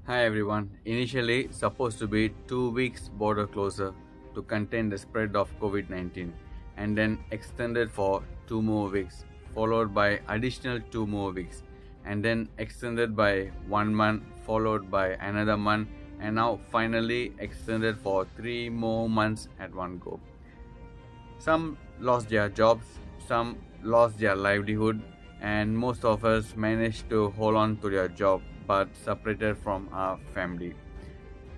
Hi everyone. Initially supposed to be 2 weeks border closure to contain the spread of COVID-19 and then extended for 2 more weeks, followed by additional 2 more weeks and then extended by 1 month, followed by another month, and now finally extended for 3 more months at one go. Some lost their jobs, some lost their livelihood, and most of us managed to hold on to their job but separated from our family.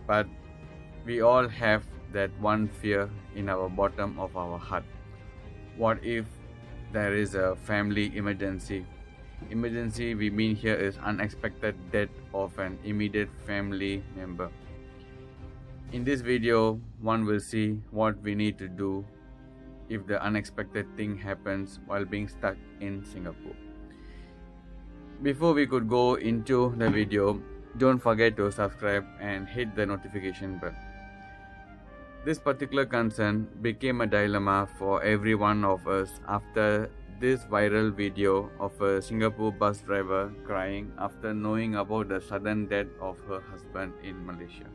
But we all have that one fear in our bottom of our heart. What if there is a family emergency? Emergency we mean here is unexpected death of an immediate family member. In this video, one will see what we need to do if the unexpected thing happens while being stuck in Singapore. Before we could go into the video, don't forget to subscribe and hit the notification bell. This particular concern became a dilemma for every one of us after this viral video of a Singapore bus driver crying after knowing about the sudden death of her husband in Malaysia.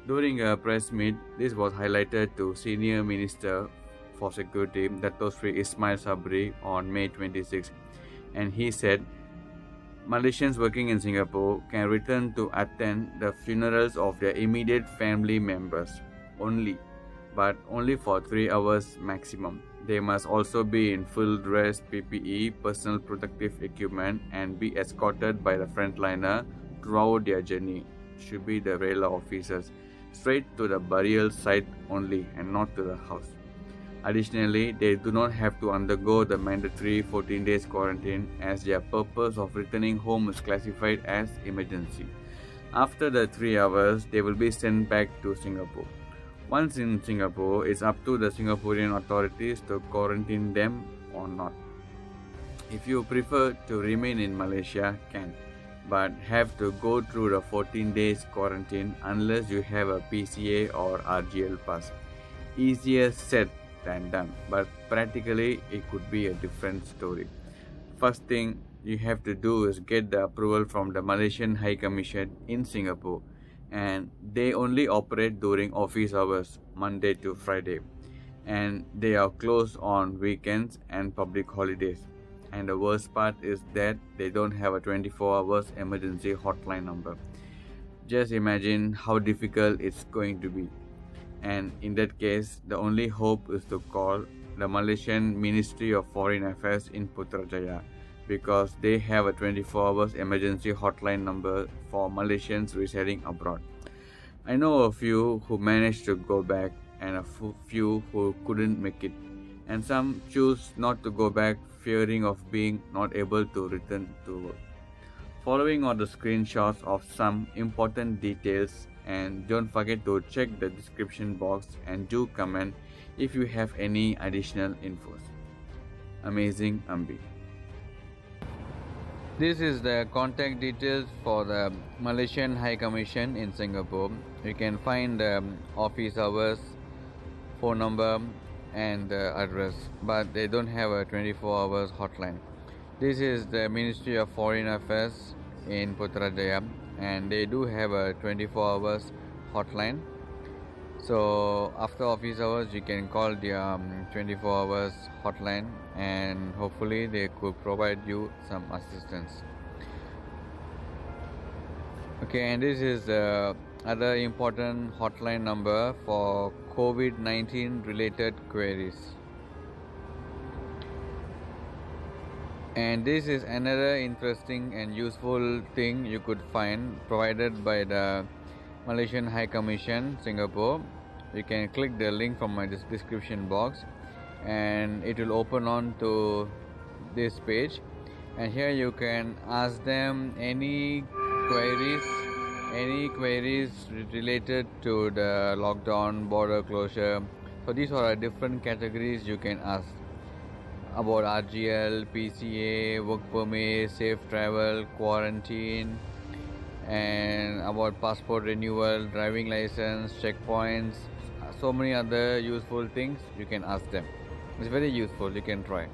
During a press meet, this was highlighted to Senior Minister for Security, Dato Sri Ismail Sabri, on May 26, and he said, Malaysians working in Singapore can return to attend the funerals of their immediate family members only, but only for 3 hours maximum. They must also be in full dress PPE, personal protective equipment, and be escorted by the frontliner throughout their journey, should be the rail officers, straight to the burial site only and not to the house. Additionally, they do not have to undergo the mandatory 14 days quarantine as their purpose of returning home is classified as emergency. After the 3 hours, they will be sent back to Singapore. Once in Singapore, it's up to the Singaporean authorities to quarantine them or not. If you prefer to remain in Malaysia, can, but have to go through the 14 days quarantine unless you have a PCA or RGL pass. Easier said than done, but practically it could be a different story. First thing you have to do is get the approval from the Malaysian High Commission in Singapore, and they only operate during office hours, Monday to Friday, and they are closed on weekends and public holidays. And the worst part is that they don't have a 24 hours emergency hotline number. Just imagine how difficult it's going to be. And in that case, the only hope is to call the Malaysian Ministry of Foreign Affairs in Putrajaya, because they have a 24 hours emergency hotline number for Malaysians residing abroad. I know a few who managed to go back and a few who couldn't make it, and some choose not to go back fearing of being not able to return to work. Following are the screenshots of some important details, and don't forget to check the description box and do comment if you have any additional infos. Amazing Ambi. This is the contact details for the Malaysian High Commission in Singapore. You can find the office hours, phone number, and address, but they don't have a 24 hours hotline. This is the Ministry of Foreign Affairs in Putrajaya, and they do have a 24 hours hotline. So after office hours, you can call the 24 hours hotline, and hopefully they could provide you some assistance. Okay, and this is the other important hotline number for COVID-19 related queries. And this is another interesting and useful thing you could find provided by the Malaysian High Commission Singapore. You can click the link from my description box and it will open on to this page, and here you can ask them any queries related to the lockdown, border closure. So these are different categories you can ask about: RGL, PCA, work permit, safe travel, quarantine, and about passport renewal, driving license, checkpoints, so many other useful things you can ask them. It's very useful, you can try.